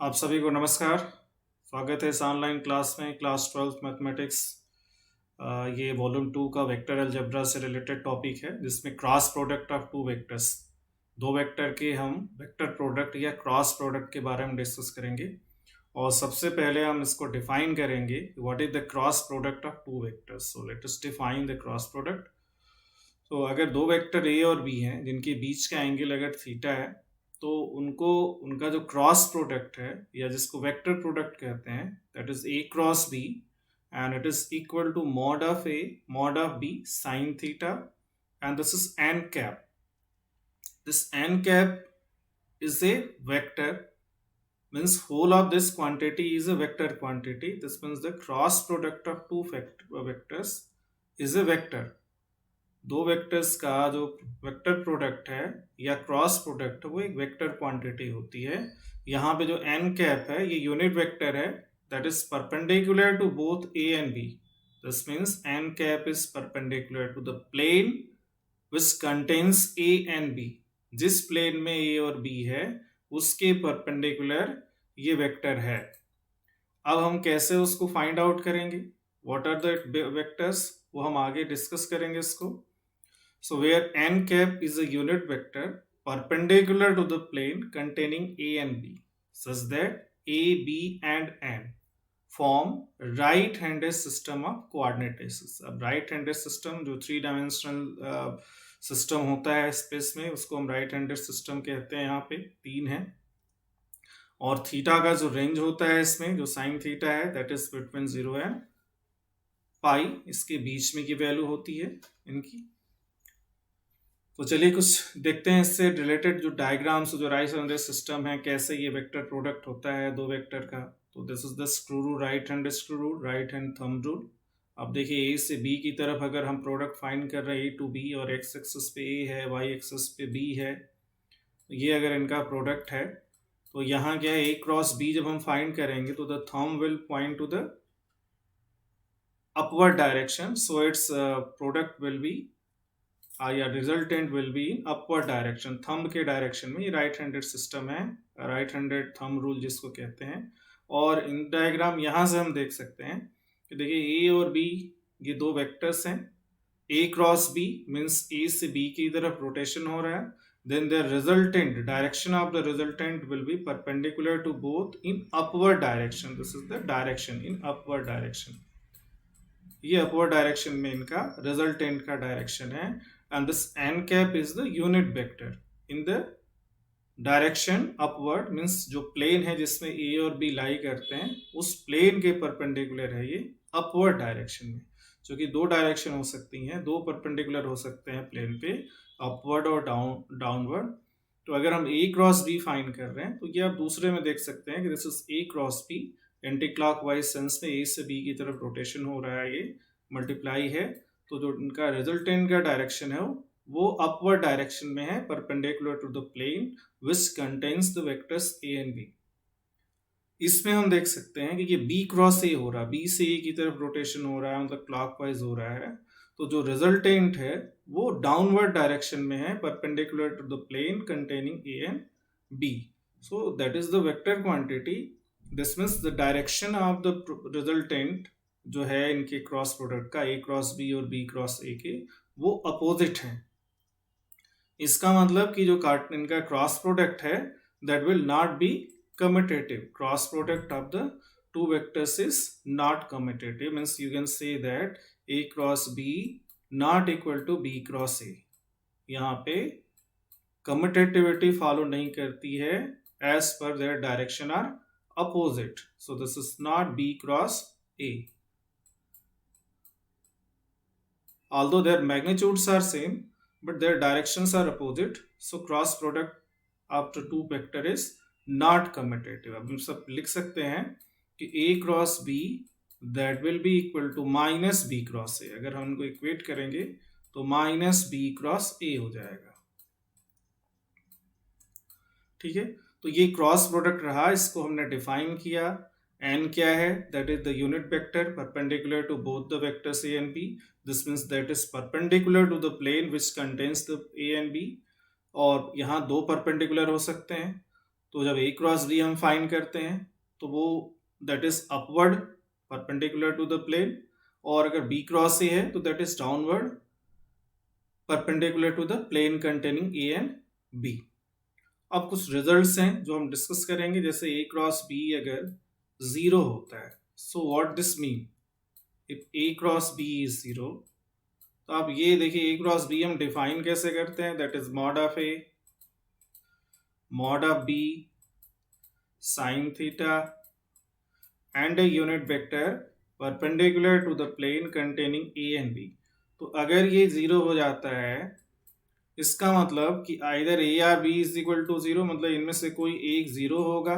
आप सभी को नमस्कार। स्वागत है इस ऑनलाइन क्लास में, क्लास 12th मैथमेटिक्स। ये वॉल्यूम 2 का वेक्टर अलजेब्रा से रिलेटेड टॉपिक है, जिसमें cross product of two vectors, दो वेक्टर के हम वेक्टर प्रोडक्ट या क्रॉस प्रोडक्ट के बारे में डिस्कस करेंगे। और सबसे पहले हम इसको डिफाइन करेंगे, what is the cross product of two vectors. So let us define the cross product. तो अगर दो वेक्टर ए और बी हैं जिनके बीच का एंगल अगर थीटा है, तो उनको उनका जो क्रॉस प्रोडक्ट है या जिसको वेक्टर प्रोडक्ट कहते हैं, that is a cross b, and it is equal to mod of a mod of b sine theta, and this is N cap. This n cap is a vector, means whole of this quantity is a vector quantity. This means the cross product of two vectors is a vector. दो vectors का जो vector product है या cross product है वो एक vector quantity होती है। यहाँ पे जो एन कैप है ये यूनिट वेक्टर है, that is perpendicular to both a and b. This means n cap is perpendicular to the plane which contains a and b. जिस प्लेन में ए और बी है उसके परपेंडिकुलर ये वेक्टर है। अब हम कैसे उसको फाइंड आउट करेंगे, व्हाट आर द वेक्टर्स, वो हम आगे डिस्कस करेंगे इसको। So where n cap is a unit vector perpendicular to the plane containing A and B, such that A, B and N form right-handed system of coordinate basis. अब right-handed system जो three dimensional system होता है space में, उसको हम right-handed system कहते हैं। यहाँ पे तीन है, और थीटा का जो रेंज होता है इसमें, जो साइन थीटा है, that is between 0 and pi, इसके बीच में की वैल्यू होती है इनकी। तो चलिए कुछ देखते हैं इससे रिलेटेड जो डायग्राम्स, जो राइट हैंडेड सिस्टम है, कैसे ये वेक्टर प्रोडक्ट होता है दो वेक्टर का। तो this is the screw rule, right hand screw rule, right hand thumb rule. अब देखिए ए से बी की तरफ अगर हम प्रोडक्ट फाइंड कर रहे हैं, ए टू बी, और एक्स एक्सिस पे ए है, वाई एक्सिस पे बी है, ये अगर इनका प्रोडक्ट है, तो यहाँ क्या है, ए क्रॉस बी जब हम फाइंड करेंगे तो the thumb will point to the upward direction, so its product will be या resultant will be in upward direction, thumb के डायरेक्शन में। ये राइट हैंडेड सिस्टम है, राइट हैंडेड थंब रूल जिसको कहते हैं। और इन डायग्राम यहाँ से हम देख सकते हैं कि देखिए ए और बी ये दो वेक्टर्स हैं। A cross b means a से बी की तरफ रोटेशन हो रहा है, then the resultant direction of the resultant will be perpendicular to both in upward direction. This is the direction in upward direction, ये अपवर्ड डायरेक्शन में इनका resultant का डायरेक्शन है। And this n cap is the unit vector in the direction upward, means जो plane है जिसमें ए और B लाई करते हैं उस प्लेन के परपेंडिकुलर है ये अपवर्ड डायरेक्शन में। जो कि दो डायरेक्शन हो सकती हैं, दो परपेंडिकुलर हो सकते हैं प्लेन पे, अपवर्ड और डाउनवर्ड। तो अगर हम ए क्रॉस बी फाइंड कर रहे हैं तो ये आप दूसरे में देख सकते हैं कि this is a cross b, anti clockwise sense में ए से बी की तरफ रोटेशन हो रहा है, ये मल्टीप्लाई है। तो जो इनका रिजल्टेंट का डायरेक्शन है वो अपवर्ड डायरेक्शन में है, perpendicular to the plane which contains the vectors a and b. इसमें हम देख सकते हैं कि ये बी क्रॉस ए हो रहा है, बी से ए की तरफ रोटेशन हो रहा है, मतलब क्लॉकवाइज हो रहा है। तो जो रिजल्टेंट है वो डाउनवर्ड डायरेक्शन में है, perpendicular to the plane containing a and b. So that is the vector quantity. This means the direction of the resultant जो है इनके क्रॉस प्रोडक्ट का, ए क्रॉस बी और बी क्रॉस ए के, वो opposite हैं। इसका मतलब कि जो इनका क्रॉस प्रोडक्ट है that will not be commutative. Cross product of the two vectors is not commutative, means you can say that a cross b not equal to b cross a। यहाँ पे commutativity follow नहीं करती है as per their direction are opposite, so this is not b cross a, although their magnitudes are same but their directions are opposite, so cross product after two vector is not commutative। अब हम सब लिख सकते हैं कि a cross b that will be equal to minus b cross a. अगर हम उनको इक्वेट करेंगे तो माइनस बी क्रॉस ए हो जाएगा। ठीक है, तो ये क्रॉस प्रोडक्ट रहा, इसको हमने डिफाइन किया। n क्या है, that is the unit vector perpendicular to both the vectors a and b। This means that is perpendicular to the plane which contains the a and b। और यहाँ दो perpendicular हो सकते हैं, तो जब ए क्रॉस बी हम find करते हैं तो वो that is upward perpendicular to the plane, और अगर बी क्रॉस ए है तो that is downward perpendicular to the plane containing a and b. अब कुछ रिजल्ट्स हैं जो हम डिस्कस करेंगे, जैसे ए क्रॉस बी अगर जीरो होता है, so what this mean, if a cross b is zero, तो आप ये देखिए ए क्रॉस बी हम डिफाइन कैसे करते हैं, that is mod of A mod of b sin theta and a unit vector perpendicular to the plane containing a and b। तो अगर ये जीरो हो जाता है, इसका मतलब कि आइदर a या b is equal to zero, मतलब इनमें से कोई एक जीरो होगा,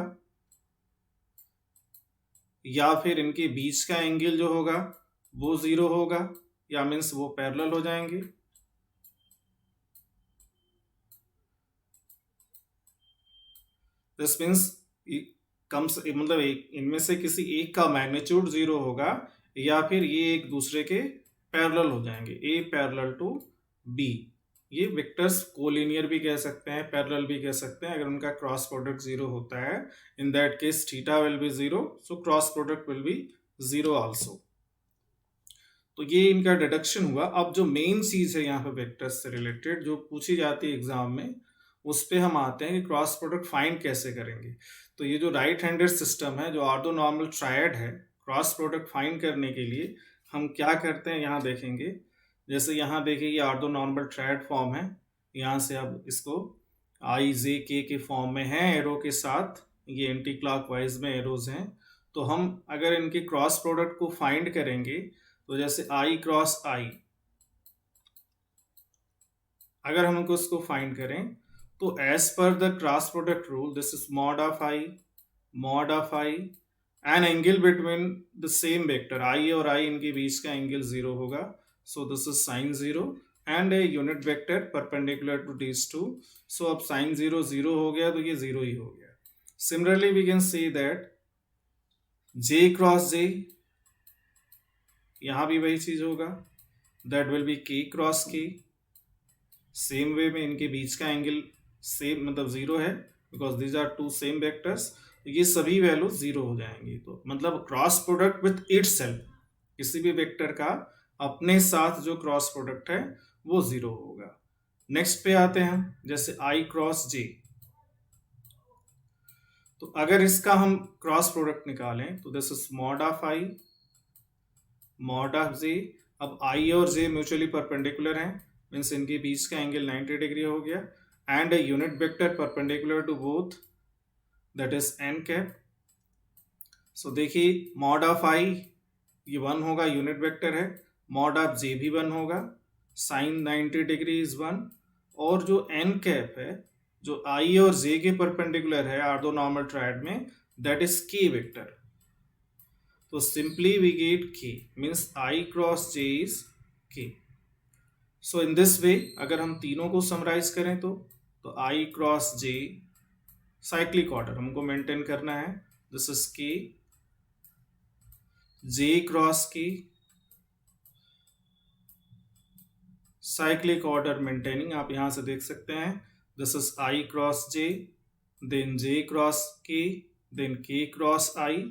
या फिर इनके बीच का एंगल जो होगा वो जीरो होगा, या मीन्स वो पैरेलल हो जाएंगे। दिस मीन्स मतलब इनमें से किसी एक का मैग्नीट्यूड जीरो होगा, या फिर ये एक दूसरे के पैरेलल हो जाएंगे, ए पैरेलल टू बी। ये वेक्टर्स कोलिनियर भी कह सकते हैं, पैरेलल भी कह सकते हैं। अगर उनका क्रॉस प्रोडक्ट जीरो होता है, in that case theta will be zero, so cross product will B zero also. तो ये इनका डिडक्शन हुआ। अब जो मेन चीज है यहाँ पे वेक्टर्स से रिलेटेड जो पूछी जाती है एग्जाम में, उस पे हम आते हैं कि क्रॉस प्रोडक्ट फाइंड कैसे करेंगे। तो ये जो राइट हैंडेड सिस्टम है, जो ऑर्थोनॉर्मल ट्रायड है, क्रॉस प्रोडक्ट फाइंड करने के लिए हम क्या करते हैं यहाँ देखेंगे। जैसे यहाँ देखिए ये ऑर्थोनॉर्मल ट्रायड फॉर्म है, यहाँ से अब इसको आई जे के फॉर्म में है एरो के साथ, ये एंटी क्लॉकवाइज में एरोज हैं। तो हम अगर इनके क्रॉस प्रोडक्ट को फाइंड करेंगे, तो जैसे आई क्रॉस आई, अगर हम उसको फाइंड करें तो as per the cross product rule, this is mod of I an angle between the same vector I और आई, इनके बीच का एंगल जीरो होगा, so this is sine zero and a unit vector perpendicular to these two. So अब sine zero zero हो गया तो ये जीरो ही हो गया। Similarly we can see that J cross J, यहां भी वही चीज होगा, that will be K cross K. Same way में इनके बीच का एंगल सेम मतलब जीरो है, because these are two same vectors, ये सभी वैल्यू जीरो हो जाएंगी। तो मतलब क्रॉस प्रोडक्ट विथ इटसेल्फ, किसी भी वेक्टर का अपने साथ जो क्रॉस प्रोडक्ट है वो जीरो होगा। नेक्स्ट पे आते हैं, जैसे आई क्रॉस जे। तो अगर इसका हम क्रॉस प्रोडक्ट निकालें तो this is mod of I mod of J. अब आई और जे म्यूचुअली परपेंडिकुलर हैं, मीन्स इनके बीच का एंगल 90 डिग्री हो गया, and a unit vector perpendicular to both, that is N cap. सो देखिए मॉड ऑफ आई ये वन होगा, यूनिट वेक्टर है, मॉड ऑफ जे भी वन होगा, साइन 90 डिग्री इज वन, और जो एन कैप है जो आई और जे के परपेंडिकुलर है ऑर्थोनॉर्मल ट्रायड में, दैट इज के वेक्टर। तो सिंपली वी गेट के means I cross J is के। सो इन दिस वे अगर हम तीनों को समराइज करें तो i cross j, cyclic order हमको मेंटेन करना है, this is k, j cross k, cyclic order maintaining, आप यहां से देख सकते हैं, this is i cross j, then j cross k, then k cross i.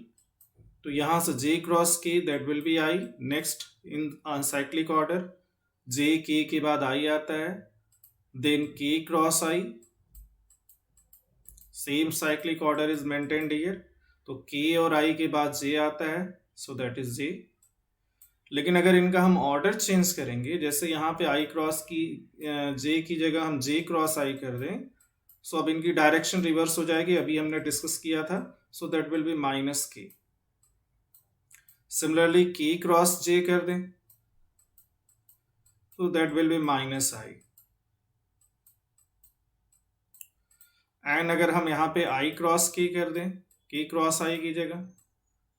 तो यहां से j cross k that will be i, next in cyclic order j के बाद आई आता है, then k cross i, same cyclic order is maintained here. तो के और आई के बाद जे आता है, सो दैट इज जे। लेकिन अगर इनका हम ऑर्डर चेंज करेंगे, जैसे यहाँ पे आई क्रॉस की जे की जगह हम जे क्रॉस आई कर दें, सो अब इनकी डायरेक्शन रिवर्स हो जाएगी, अभी हमने डिस्कस किया था, सो दैट विल बी माइनस के। सिमिलरली के क्रॉस जे कर दें तो that will B minus I, and अगर हम यहाँ पे आई क्रॉस के कर दें, के क्रॉस आई की जगह,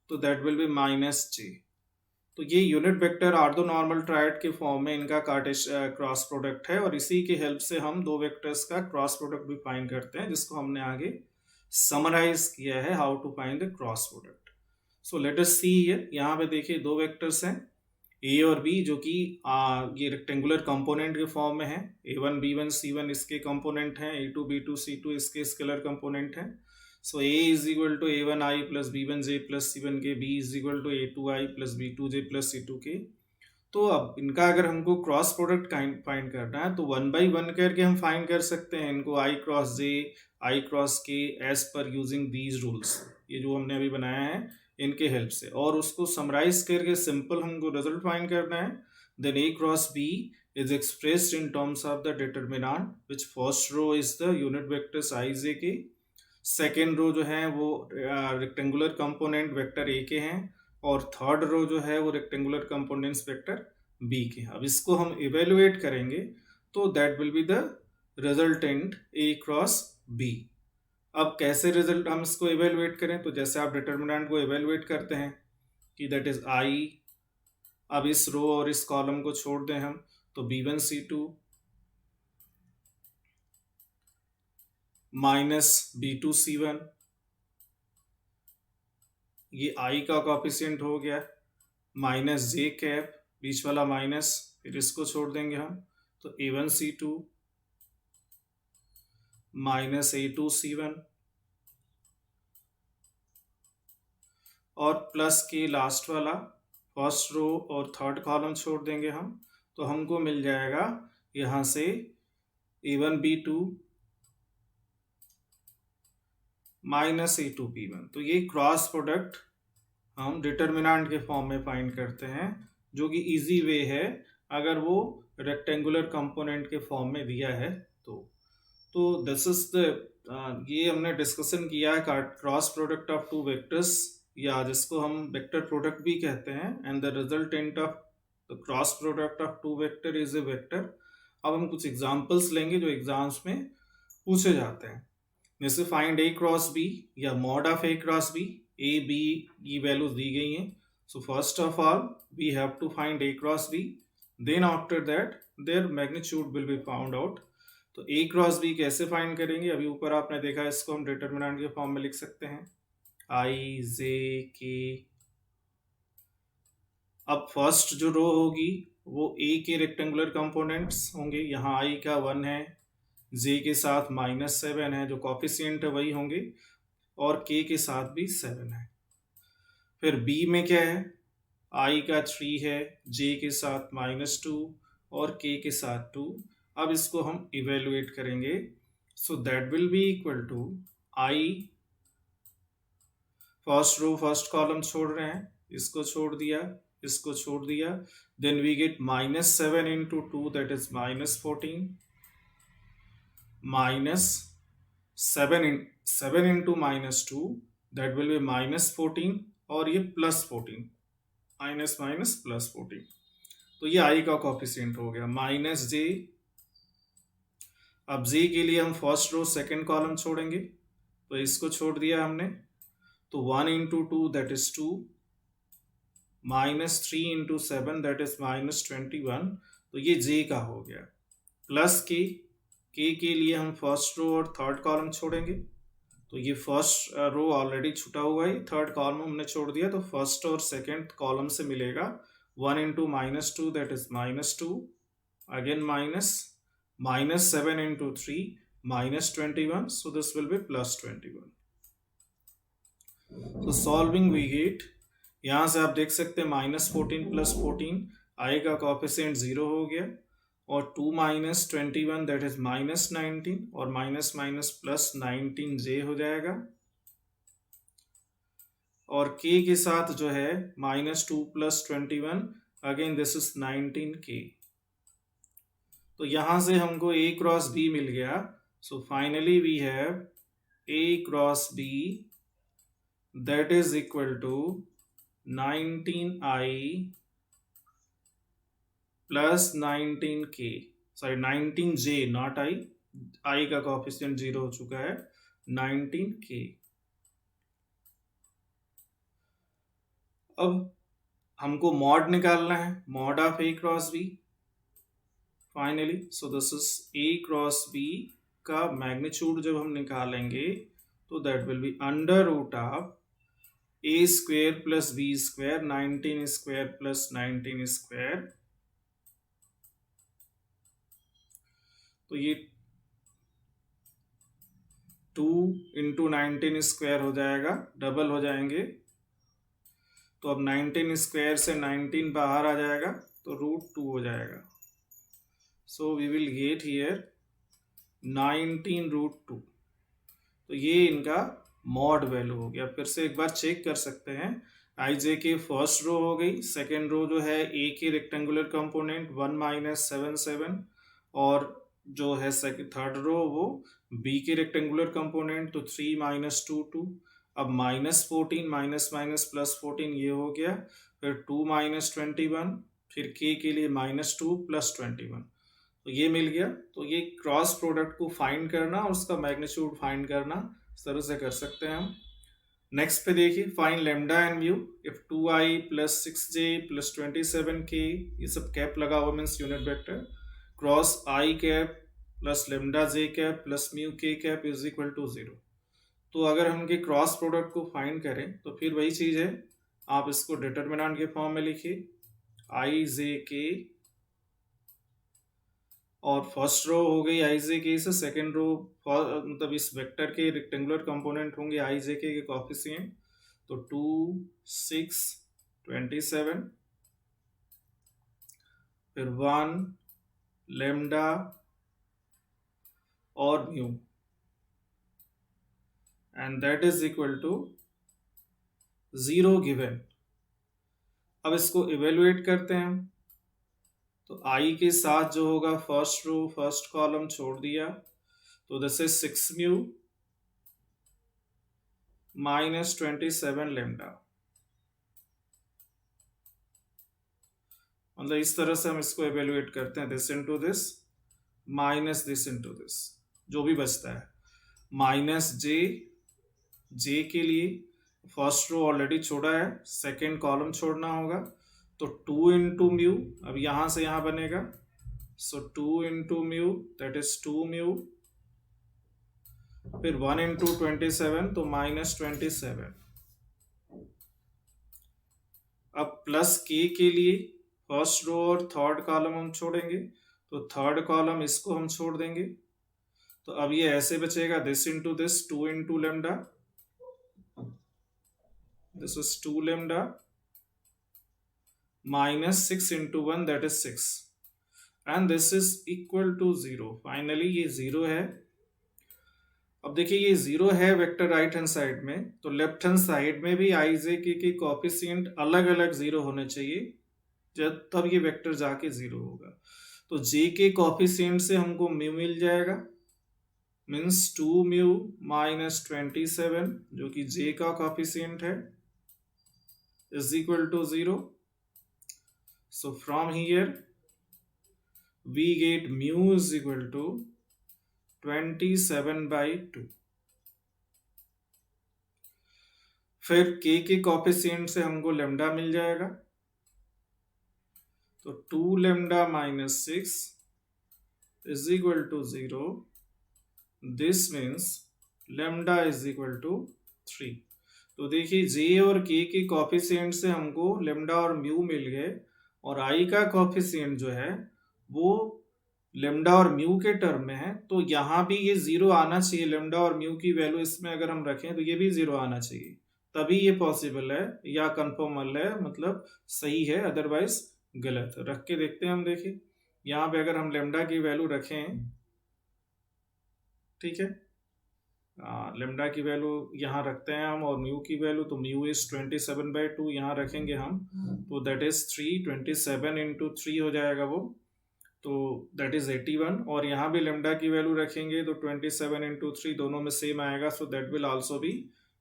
तो दैट विल बी माइनस जे। तो ये यूनिट वेक्टर ऑर्थोनॉर्मल ट्रायड के फॉर्म में इनका क्रॉस प्रोडक्ट है, और इसी की हेल्प से हम दो वेक्टर्स का क्रॉस प्रोडक्ट भी फाइंड करते हैं, जिसको हमने आगे समराइज किया है, how to find the cross product. So let us see here, यहाँ पे देखिए दो वेक्टर्स हैं ए और बी, जो कि ये रेक्टेंगुलर कंपोनेंट के फॉर्म में है, a1 b1 c1 इसके कंपोनेंट हैं, a2 b2 c2 इसके स्केलर कंपोनेंट हैं। So A is equal to A1I plus B1J plus C1K, B is equal to A2I plus B2J plus C2K। तो अब इनका अगर हमको क्रॉस प्रोडक्ट फाइंड करना है तो वन बाई वन करके हम फाइंड कर सकते हैं इनको, i cross j, i cross k, as per using these rules, ये जो हमने अभी बनाया है इनके हेल्प से, और उसको समराइज करके सिंपल हमको रिजल्ट फाइंड करना है। Then a cross b is expressed in terms of the determinant, which first row is the unit vectors I j k, second row जो है वो रेक्टेंगुलर कंपोनेंट वेक्टर ए के हैं, और थर्ड रो जो है वो रेक्टेंगुलर कंपोनेंट्स वेक्टर बी के हैं। अब इसको हम इवेलुएट करेंगे तो that will be the resultant a cross b. अब कैसे रिजल्ट हम इसको इवेलुएट करें, तो जैसे आप डिटर्मिनेंट को इवेलुएट करते हैं कि दैट इज आई, अब इस रो और इस कॉलम को छोड़ दें हम, तो B1C2 माइनस B2C1, ये आई का कॉफिशिएंट हो गया, माइनस जे कैप, बीच वाला माइनस, फिर इसको छोड़ देंगे हम, तो A1C2 माइनस A2C1, और प्लस के लास्ट वाला फर्स्ट रो और थर्ड कॉलम छोड़ देंगे हम, तो हमको मिल जाएगा यहाँ से A1B2 माइनस A2B1। तो ये क्रॉस प्रोडक्ट हम डिटर्मिनेंट के फॉर्म में फाइंड करते हैं, जो कि इजी वे है अगर वो रेक्टेंगुलर कंपोनेंट के फॉर्म में दिया है तो दिस इज द ये हमने डिस्कशन किया है cross product of two vectors, या जिसको हम वेक्टर प्रोडक्ट भी कहते हैं, and the resultant of the cross product of two vector is a vector. अब हम कुछ एग्जांपल्स लेंगे जो एग्जाम्स में पूछे जाते हैं, जैसे फाइंड ए क्रॉस बी या mod of a cross b. A b की वैल्यूज दी गई हैं, so first of all we have to find a cross b, then after that their magnitude will be found out. तो a cross b कैसे find करेंगे, अभी ऊपर आपने देखा, इसको हम डिटर्मिनेंट के फॉर्म में लिख सकते हैं, आई जे के। अब फर्स्ट जो रो होगी वो ए के रेक्टेंगुलर कंपोनेंट्स होंगे, यहाँ आई का 1 है, जे के साथ -7 है, जो कॉफिशिएंट है वही होंगे, और के के साथ भी 7 है। फिर बी में क्या है, आई का 3 है, जे के साथ -2 और के के साथ 2। अब इसको हम इवेलुएट करेंगे, so that will be equal to i, first row first column छोड़ रहे हैं, इसको छोड़ दिया, इसको छोड़ दिया, then we get -7 into 2 that is -14, minus 7 into -2 that will be -14, और ये +14, माइनस माइनस +14, तो ये आई का कॉफिशिएंट हो गया, माइनस जे। अब जे के लिए हम फर्स्ट रो सेकंड कॉलम छोड़ेंगे, तो इसको छोड़ दिया हमने, तो 1 into 2 that is 2, -3 into 7 that is -21, तो ये जे का हो गया, प्लस के लिए हम फर्स्ट रो और थर्ड कॉलम छोड़ेंगे, तो ये फर्स्ट रो ऑलरेडी छुटा हुआ है, थर्ड कॉलम हमने छोड़ दिया, तो फर्स्ट और सेकंड कॉलम से मिलेगा 1 into -2 that is -2, again -7 into 3 -21, so this will be +21। तो सॉल्विंग वी गेट, यहाँ से आप देख सकते हैं -14 + 14, आई का कॉफिशिएंट 0 हो गया, और 2 - 21 दैट इज -19, और माइनस माइनस +19 जे हो जाएगा, और k के साथ जो है -2 + 21, अगेन दिस इज 19k। तो यहां से हमको a क्रॉस b मिल गया, so finally we have a cross b that is equal to 19i plus 19k, sorry 19j not i का कॉफिशिएंट 0 हो चुका है, 19k। अब हमको मॉड निकालना है, mod of a cross b finally, so this is a cross b का magnitude जब हम निकालेंगे तो that will be under root of a square plus b square, 19 square plus 19 square, तो ये 2 × 19² हो जाएगा, डबल हो जाएंगे। तो अब 19² से 19 बाहर आ जाएगा तो √2 हो जाएगा। So we will get here 19√2। तो ये इनका मॉड वैल्यू हो गया। फिर से एक बार चेक कर सकते हैं। आई जे की फर्स्ट रो हो गई, सेकेंड रो जो है ए के रेक्टेंगुलर कंपोनेंट 1 - 7 7, और जो है थर्ड रो वो बी के रेक्टेंगुलर कंपोनेंट, तो 3 - 2 2। अब -14 माइनस माइनस +14 ये हो गया, फिर 2 - 21, फिर के लिए -2 +21, तो ये मिल गया। तो ये क्रॉस प्रोडक्ट को फाइंड करना और उसका मैग्नीट्यूड फाइंड करना इस तरह से कर सकते हैं हम। नेक्स्ट पे देखिए, find lambda and mu if 2i + 6j + 27k, ये सब कैप लगा हुआ means unit vector, cross i cap plus lambda j cap plus mu k cap is equal to 0। तो अगर हम इनके क्रॉस प्रोडक्ट को फाइंड करें तो फिर वही चीज है, आप इसको डिटर्मिनेंट के फॉर्म में लिखिए, i j k, और फर्स्ट रो हो गई आई जे के से, सेकेंड रो मतलब इस वेक्टर के रेक्टेंगुलर कंपोनेंट होंगे आई जे के कोएफिशिएंट, तो 2 6 27, फिर 1 लेमडा और mu, and that is equal to 0 given. अब इसको इवेलुएट करते हैं। तो i के साथ जो होगा फर्स्ट रो फर्स्ट कॉलम छोड़ दिया, तो दिस इज 6 म्यू -27 लेमडा। मतलब इस तरह से हम इसको इवेलुएट करते हैं, this into this minus this into this, जो भी बचता है माइनस जे के लिए फर्स्ट रो ऑलरेडी छोड़ा है, सेकेंड कॉलम छोड़ना होगा, तो 2 × म्यू, अब यहां से यहां बनेगा, सो 2 × म्यू दैट इज 2 म्यू, फिर 1 × 27 तो -27। अब प्लस के लिए फर्स्ट रो और थर्ड कॉलम हम छोड़ेंगे, तो थर्ड कॉलम इसको हम छोड़ देंगे, तो अब ये ऐसे बचेगा, this into this 2 × lambda, this is 2 lambda -6 × 1 that is 6, and this is equal to 0। Finally ये 0 है। अब देखिए ये 0 है वेक्टर राइट हैंड साइड में, तो लेफ्ट हैंड साइड में भी आई जे के कोएफिशिएंट अलग अलग 0 होने चाहिए, जब तब ये वेक्टर जाके 0 होगा। तो जे के कोएफिशिएंट से हमको म्यू मिल जाएगा, मीन्स 2 म्यू -27, जो कि जे का कोएफिशिएंट है, is equal to 0। So from here we get mu is equal to 27/2। फिर k के कोएफिशिएंट से हमको लेमडा मिल जाएगा, तो 2 lambda -6 is equal to 0। This means lambda is equal to 3। तो देखिए j और k के कोएफिशिएंट से हमको लेमडा और म्यू मिल गए, और i का कोएफिशिएंट जो है वो लेमडा और म्यू के टर्म में है, तो यहाँ भी ये 0 आना चाहिए। लेमडा और म्यू की वैल्यू इसमें अगर हम रखें तो ये भी 0 आना चाहिए, तभी ये पॉसिबल है या कन्फर्मल है, मतलब सही है, अदरवाइज गलत है। रख के देखते हैं हम। देखिए यहाँ पे अगर हम लेमडा की वैल्यू रखें, ठीक है, लेमडा की वैल्यू यहाँ रखते हैं हम, और म्यू की वैल्यू, तो म्यू इज 27/2 यहाँ रखेंगे हम, तो दैट इज 3, 27 × 3 हो जाएगा वो, तो दैट इज 81। और यहाँ भी लेमडा की वैल्यू रखेंगे तो 27 × 3 दोनों में सेम आएगा, so that will also be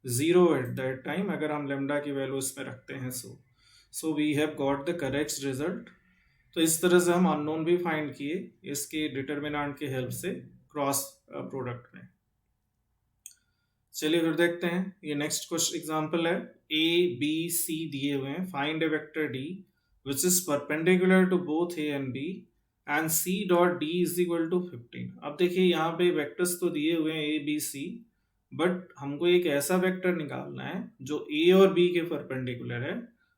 0 at that time, अगर हम लेमडा की वैल्यू इसमें रखते हैं। So we have got the correct result. तो इस तरह से हम अननोन भी फाइंड किए इसके डिटर्मिनेंट की हेल्प से क्रॉस प्रोडक्ट में। चलिए फिर देखते हैं, ये नेक्स्ट क्वेश्चन एग्जांपल है, ए बी सी दिए हुए हैं, find a vector d which is perpendicular to both a and b and c dot d is equal to 15। अब देखिए यहाँ पे वेक्टर्स तो दिए हुए हैं ए बी सी, बट हमको एक ऐसा वेक्टर निकालना है जो ए और बी के परपेंडिकुलर है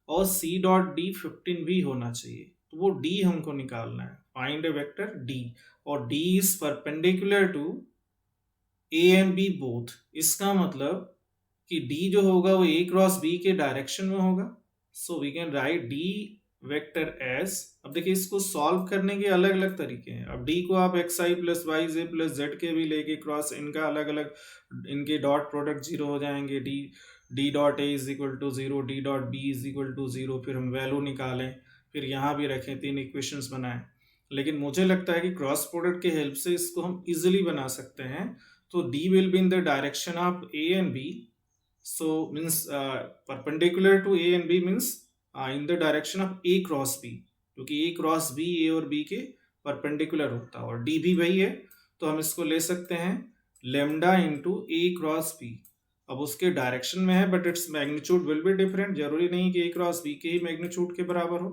और सी डॉट डी 15 भी होना चाहिए, तो वो डी हमको निकालना है। फाइंड ए वेक्टर डी, और d is perpendicular to a and b both, इसका मतलब कि डी जो होगा वो ए क्रॉस बी के डायरेक्शन में होगा। So we can write d vector as, अब देखिए इसको सॉल्व करने के अलग अलग तरीके हैं। अब डी को आप एक्स आई प्लस वाई जे प्लस जेड के भी लेके क्रॉस, इनका अलग अलग, इनके डॉट प्रोडक्ट जीरो हो जाएंगे। D d dot a is equal to zero, d dot b is equal to zero, फिर हम वैल्यू निकालें, फिर यहाँ भी रखें, तीन इक्वेशंस बनाएं। लेकिन मुझे लगता है कि क्रॉस प्रोडक्ट के हेल्प से इसको हम इजिली बना सकते हैं। तो d will be in the direction of a and b, so means perpendicular to a and b means in the direction of a cross b, क्योंकि a cross b a और b के perpendicular होता है, और d भी वही है। तो हम इसको ले सकते हैं lambda into a cross b। अब उसके डायरेक्शन में है but its magnitude will be different, जरूरी नहीं कि a क्रॉस b के ही मैग्नीट्यूड के बराबर हो।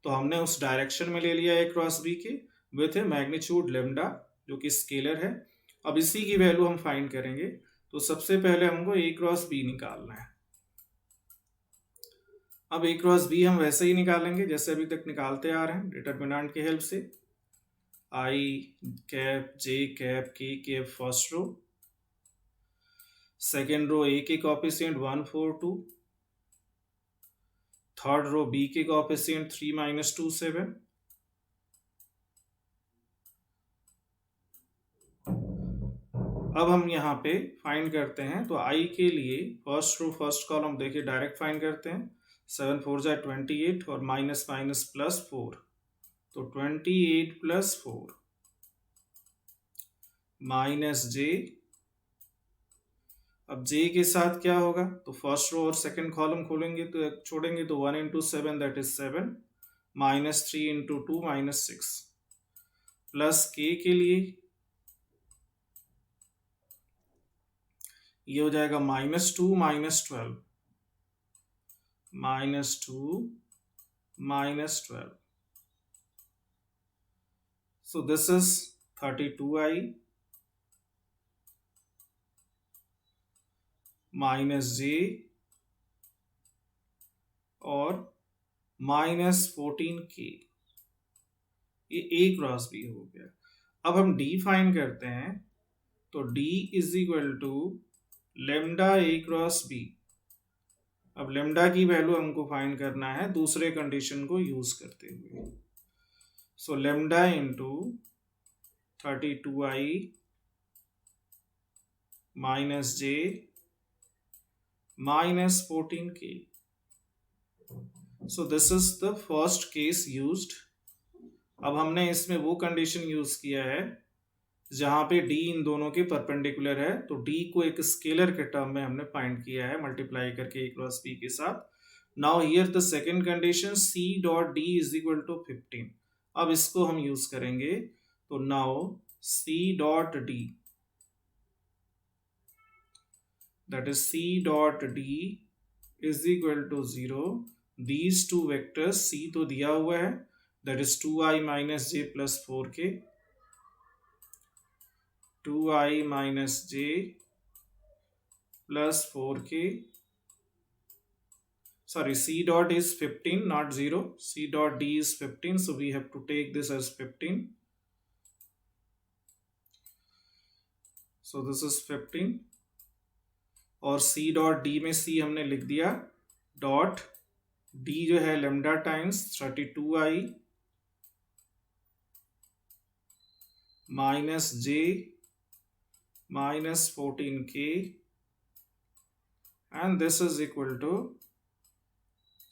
तो हमने उस डायरेक्शन में ले लिया a क्रॉस b के विथ ए मैग्नीट्यूड लेमडा जो कि स्केलर है। अब इसी की वैल्यू हम फाइंड करेंगे। तो सबसे पहले हमको ए क्रॉस बी निकालना है। अब ए क्रॉस बी हम वैसे ही निकालेंगे जैसे अभी तक निकालते आ रहे हैं, डिटर्मिनेंट की हेल्प से। I cap j cap k cap first row, second row a के कोएफिशिएंट 1 4 2, थर्ड रो बी के कोएफिशिएंट 3 -2 7, अब हम यहाँ पे फाइंड करते हैं। तो आई के लिए फर्स्ट रो फर्स्ट कॉलम देखिए डायरेक्ट फाइंड करते हैं। 7 4 जा 28 और माइनस माइनस प्लस 4, तो 28 प्लस 4 माइनस जे। अब जे के साथ क्या होगा, तो फर्स्ट रो और सेकंड कॉलम खोलेंगे तो छोड़ेंगे तो 1 into 7 that is 7, minus 3 into 2 -6, plus के लिए ये हो जाएगा -2 -12, -2 -12, so this is 32i minus j और -14k, ये ए क्रॉस बी हो गया। अब हम डी फाइंड करते हैं, तो d is equal to lambda a cross b. अब लेमडा की वैल्यू हमको फाइंड करना है दूसरे कंडीशन को यूज करते हुए। So lambda into 32i minus j -14k। So this is the first case used. अब हमने इसमें वो कंडीशन यूज किया है जहां पे d इन दोनों के परपेंडिकुलर है, तो d को एक स्केलर के टर्म में हमने फाइंड किया है मल्टीप्लाई करके a क्रॉस b के साथ। Now here the second condition c dot d is equal to 15। अब इसको हम यूज करेंगे, तो now c dot d, that is c dot d is equal to 0, these two vectors c तो दिया हुआ है that is 2i minus j plus 4k, 2i minus j plus 4k, sorry c dot is 15 not 0, c dot d is 15, so we have to take this as 15, so this is 15 और c dot d में c हमने लिख दिया, dot d जो है lambda times 32i minus j minus 14k and this is equal to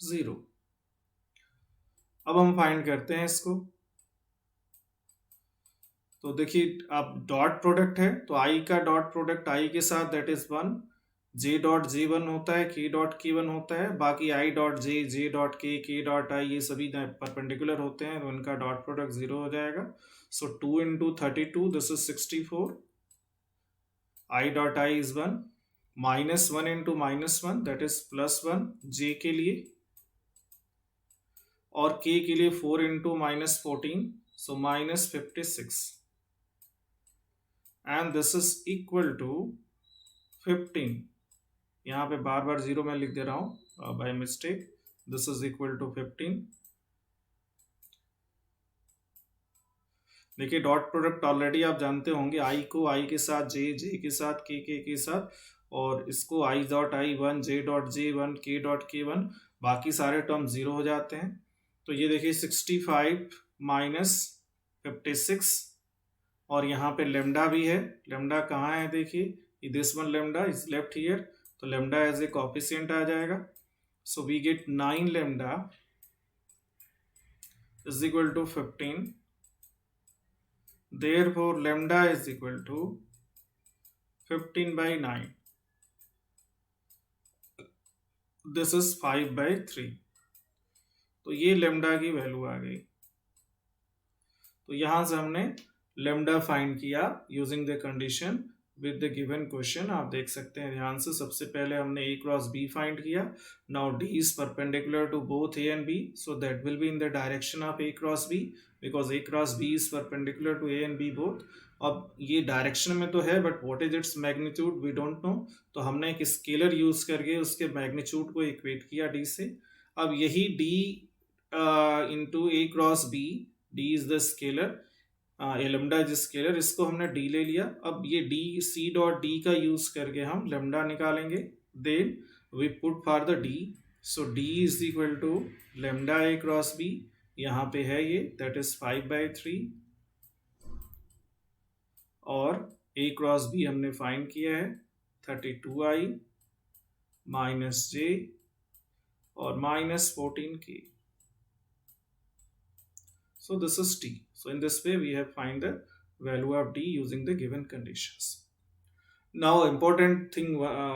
0। अब हम find करते हैं इसको। तो देखिए अब डॉट प्रोडक्ट है, तो i का डॉट प्रोडक्ट i के साथ that is 1, J dot J 1 होता है, के डॉट के 1 होता है, बाकी I dot J, J dot के डॉट आई, ये सभी परपेंडिकुलर होते हैं, तो इनका डॉट प्रोडक्ट 0 हो जाएगा। So 2 into 32 this is 64, i dot i is 1, -1 into -1 that is +1 j के लिए, और के लिए 4 into -14 so -56, and this is equal to 15। यहाँ पे बार बार 0 मैं लिख दे रहा हूँ by mistake, this is equal to 15। देखिए डॉट प्रोडक्ट ऑलरेडी आप जानते होंगे, आई को आई के साथ, जे जे के साथ, के साथ, और इसको आई dot I one, J dot J one, के डॉट के वन, बाकी सारे टर्म जीरो हो जाते हैं। तो ये देखिए 65 माइनस 56, और यहाँ पे लेमडा भी है। लेमडा कहाँ है देखिए, this one lambda is left here, तो लेमडा एज ए कोफिशिएंट आ जाएगा। So we get 9 lambda is equal to 15, therefore lambda is equal to 15 by 9, this is 5 by 3। तो ये लेमडा की वैल्यू आ गई। तो यहां से हमने लेमडा फाइंड किया using the condition with the given question. आप देख सकते हैं ध्यान से, सबसे पहले हमने ए क्रॉस बी फाइंड किया। Now d is perpendicular to both a and b, so that will be in the direction of a cross b, because a cross b is perpendicular to a and b both. अब ये direction में तो है, but what is its magnitude V don't know, तो हमने एक scalar use करके उसके मैग्नीट्यूड को इक्वेट किया डी से। अब यही d into a cross b, d is the scalar, a lambda is scalar, इसको हमने डी ले लिया। अब ये डी सी डॉट डी का यूज करके हम लेमडा निकालेंगे, then we put for the d, so d is equal to lambda a cross b, यहाँ पे है ये, दैट इज 5 by 3, और ए क्रॉस बी हमने फाइंड किया है 32i माइनस जे और minus 14k। So this is D. So in this way we have find the value of D using the given conditions. Now important thing